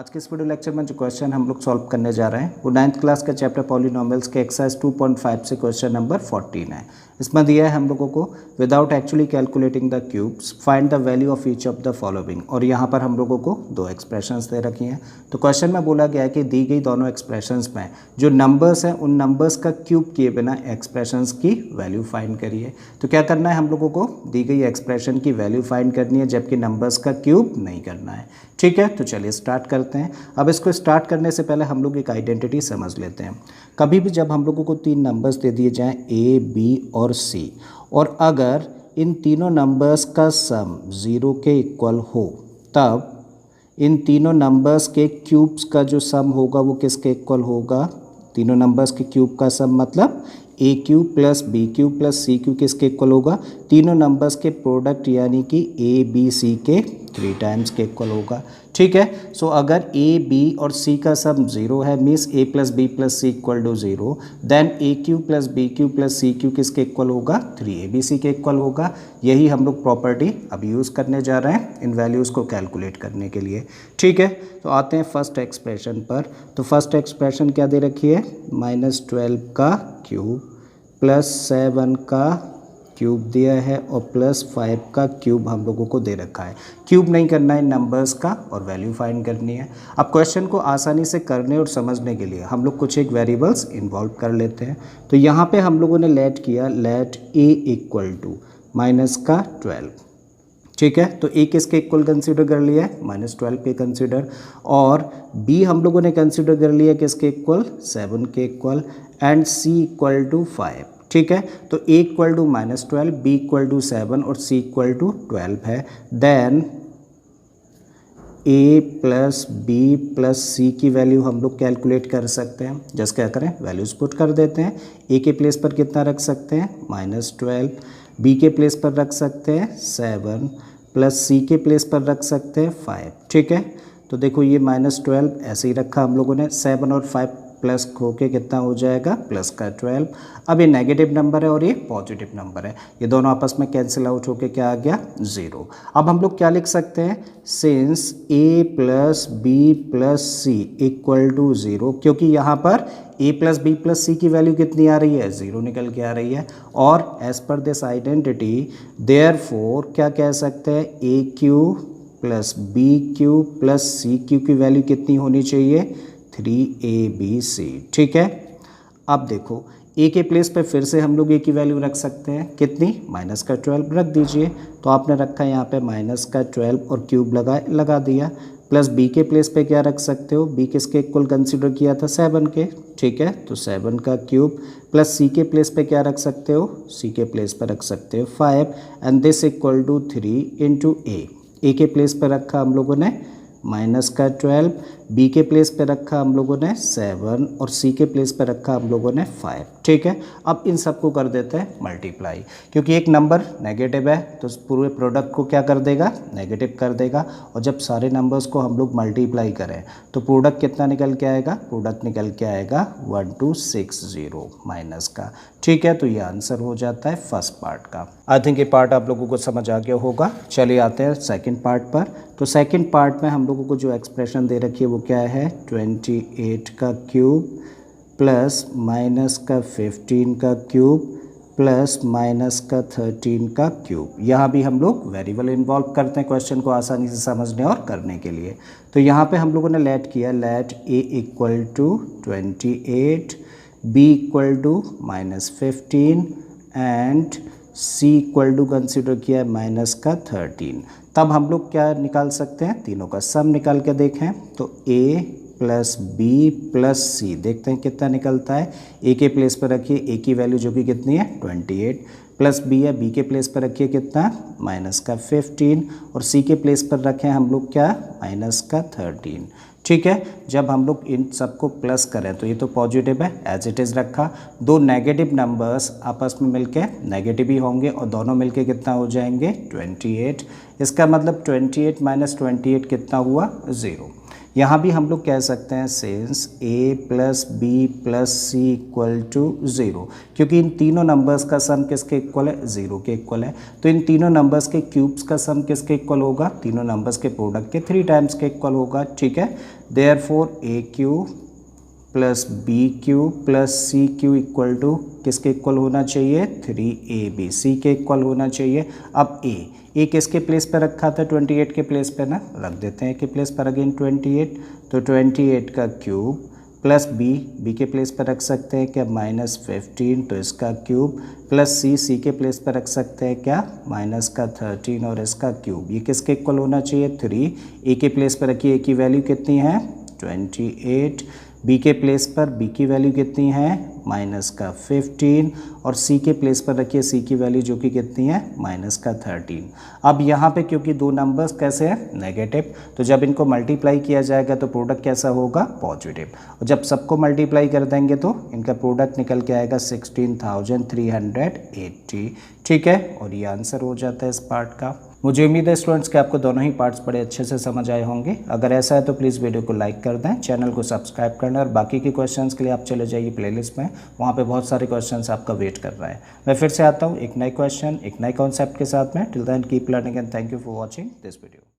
आज के इस वीडियो लेक्चर में जो क्वेश्चन हम लोग सॉल्व करने जा रहे हैं वो 9th क्लास का चैप्टर पॉलिनोमियल्स के एक्सरसाइज 2.5 से क्वेश्चन नंबर 14 है। इसमें दिया है हम लोगों को without actually calculating the cubes find the value of each of the following, और यहाँ पर हम लोगों को दो एक्सप्रेशंस दे रखी हैं। तो क्वेश्चन में बोला गया है कि दी गई दोनों एक्सप्रेशंस में जो नंबर्स हैं उन नंबर्स का क्यूब किए बिना एक्सप्रेशंस की वैल्यू फाइंड करिए। तो क्या करना है, हम लोगों को दी गई एक्सप्रेशन की वैल्यू फाइंड करनी है जबकि नंबर्स का क्यूब नहीं करना है। ठीक है, तो चलिए स्टार्ट करते हैं। अब इसको स्टार्ट करने से पहले हम लोग एक आइडेंटिटी समझ लेते हैं। कभी भी जब हम लोगों को तीन नंबर्स दे दिए जाएं A, B और C, और अगर इन तीनों नंबर्स का सम 0 के इक्वल हो, तब इन तीनों नंबर्स के क्यूब्स का जो सम होगा वो किसके इक्वल होगा? तीनों नंबर्स के क्यूब का सम मतलब A cube plus B cube plus C cube किसके इक्वल होगा? तीनों नंबर्स के प्रोडक्ट यानी कि ए बी सी के 3 टाइम्स के इक्वल होगा। ठीक है, सो अगर ए बी और सी का सम 0 है, means a plus b plus c equal to 0, then a cube plus B cube plus C cube किसके इक्वल होगा? 3abc के इक्वल होगा। यही हम लोग प्रॉपर्टी अब यूज़ करने जा रहे हैं इन वैल्यूज़ को कैलकुलेट करने के लिए। ठीक है, तो आते हैं फर्स्ट एक्सप्रेशन पर। तो फर्स्ट एक्सप्रेशन क्या दे रखी है? -12 का क्यूब प्लस 7 का क्यूब दिया है और प्लस 5 का क्यूब हम लोगों को दे रखा है। क्यूब नहीं करना है नंबर्स का और वैल्यू फाइंड करनी है। अब क्वेश्चन को आसानी से करने और समझने के लिए हम लोग कुछ एक वेरिएबल्स इन्वॉल्व कर लेते हैं। तो यहाँ पे हम लोगों ने लेट किया, लेट a इक्वल टू -12। ठीक है, तो a किसके इक्वल कंसीडर कर लिया है? -12 के कंसीडर, और b हम लोगों ने कंसीडर कर लिया किसके इक्वल? 7 के equal, and c equal to 5। ठीक है, तो a equal to -12, b equal to 7 और c इक्वल टू 12 है। Then a plus b plus c की वैल्यू हम लोग कैलकुलेट कर सकते हैं। जस्ट क्या करें, वैल्यूज पुट कर देते हैं। a के प्लेस पर कितना रख सकते हैं? -12, b के प्लेस पर रख सकते हैं 7, प्लस c के प्लेस पर रख सकते हैं 5। ठीक है, तो देखो ये -12 ऐसे ही रखा हम लोगों ने, 7 और 5 प्लस होके कितना हो जाएगा? प्लस का 12। अब ये नेगेटिव नंबर है और ये पॉजिटिव नंबर है, ये दोनों आपस में कैंसिल आउट होके क्या आ गया? 0। अब हम लोग क्या लिख सकते हैं? Since a plus b plus c equal to 0, क्योंकि यहाँ पर a plus b plus c की वैल्यू कितनी आ रही है? 0 निकल के आ रही है। और as per this identity therefore क्या कह सकते हैं? a cube plus B cube plus C cube की वैल्यू कितनी होनी चाहिए? 3abc। ठीक है, अब देखो a के प्लेस पे फिर से हम लोग a की वैल्यू रख सकते हैं, कितनी? -12 रख दीजिए। तो आपने रखा है यहाँ पे -12 और क्यूब लगा दिया। प्लस b के प्लेस पे क्या रख सकते हो? b किसके इक्वल कंसीडर किया था? 7 के। ठीक है, तो 7 का क्यूब, प्लस c के प्लेस पे क्या रख सकते हो? c के प्लेस पे रख सकते हो 5, and this equal to 3 into a के प्लेस पे रखा हम लोगों ने -12, b के प्लेस पे रखा हम लोगों ने 7 और c के प्लेस पे रखा हम लोगों ने 5। ठीक है, अब इन सबको कर देते हैं मल्टीप्लाई, क्योंकि एक नंबर नेगेटिव है तो पूरे प्रोडक्ट को क्या कर देगा? नेगेटिव कर देगा। और जब सारे नंबर्स को हम लोग मल्टीप्लाई करें तो प्रोडक्ट कितना निकल के आएगा? प्रोडक्ट निकल के आएगा 1260 माइनस का। ठीक है, तो ये आंसर हो जाता है फर्स्ट पार्ट का। आई थिंक ये पार्ट आप लोगों को समझ आ गया होगा। चलिए आते हैं सेकंड पार्ट पर। तो सेकंड पार्ट में हम लोगों को जो एक्सप्रेशन दे रखी है वो क्या है? 28 का क्यूब प्लस माइनस का 15 का क्यूब प्लस माइनस का 13 का क्यूब। यहाँ भी हम लोग वेरिएबल इन्वॉल्व करते हैं क्वेश्चन को आसानी से समझने और करने के लिए। तो यहाँ पे हम लोगों ने लेट किया, let a equal to 28, b equal to -15 and c equal to consider किया है माइनस का 13। तब हम लोग क्या निकाल सकते हैं? तीनों का सम निकाल के देखें तो a प्लस बी प्लस सी, देखते हैं कितना निकलता है। a के प्लेस पर रखिए a की वैल्यू जो कि कितनी है? 28, प्लस b है, b के प्लेस पर रखिए कितना? -15, और c के प्लेस पर रखें हम लोग क्या? -13। ठीक है, जब हम लोग इन सबको प्लस करें तो ये तो पॉजिटिव है, एज इट इज़ रखा। दो नेगेटिव नंबर्स आपस में मिलके नेगेटिव ही होंगे और दोनों मिलके कितना हो जाएंगे? 28। इसका मतलब 28 - 28 कितना हुआ? 0। यहाँ भी हम लोग कह सकते हैं since a plus b plus c equal to 0, क्योंकि इन तीनों नंबर्स का सम किसके इक्वल है, 0 के इक्वल है। तो इन तीनों नंबर्स के क्यूब्स का सम किसके इक्वल होगा, तीनों नंबर्स के प्रोडक्ट के 3 टाइम्स के इक्वल होगा। ठीक है, therefore a cube plus B cube plus c cube equal to किसके इक्वल होना चाहिए, 3ab, सी के इक्वल होना चाहिए। अब ए किसके प्लेस पर रखा था, 28 के प्लेस पर ना, रख देते हैं के प्लेस पर अगेन 28, तो 28 का क्यूब प्लस बी के प्लेस पर रख सकते हैं क्या, -15, तो इसका क्यूब प्लस सी के प्लेस पर रख सकते हैं क्या, -13 और इसका क्यूब। ये किसके इक्वल होना चाहिए, 3। ए के प्लेस पर रखिए, ए की वैल्यू कितनी है 28, बी के प्लेस पर बी की वैल्यू कितनी है -15 और सी के प्लेस पर रखिए सी की वैल्यू जो कि कितनी है -13। अब यहाँ पे क्योंकि दो नंबर्स कैसे हैं, नेगेटिव, तो जब इनको मल्टीप्लाई किया जाएगा तो प्रोडक्ट कैसा होगा, पॉजिटिव। और जब सबको मल्टीप्लाई कर देंगे तो इनका प्रोडक्ट निकल के आएगा 16,380। ठीक है, और ये आंसर हो जाता है इस पार्ट का। मुझे उम्मीद है स्टूडेंट्स कि आपको दोनों ही पार्ट्स बड़े अच्छे से समझ आए होंगे। अगर ऐसा है तो प्लीज़ वीडियो को लाइक कर दें, चैनल को सब्सक्राइब करना, और बाकी के क्वेश्चंस के लिए आप चले जाइए प्लेलिस्ट में, वहाँ पे बहुत सारे क्वेश्चंस आपका वेट कर रहा है। मैं फिर से आता हूँ एक नए क्वेश्चन, एक नए कॉन्सेप्ट के साथ में। Till then keep learning and thank you for watching this video.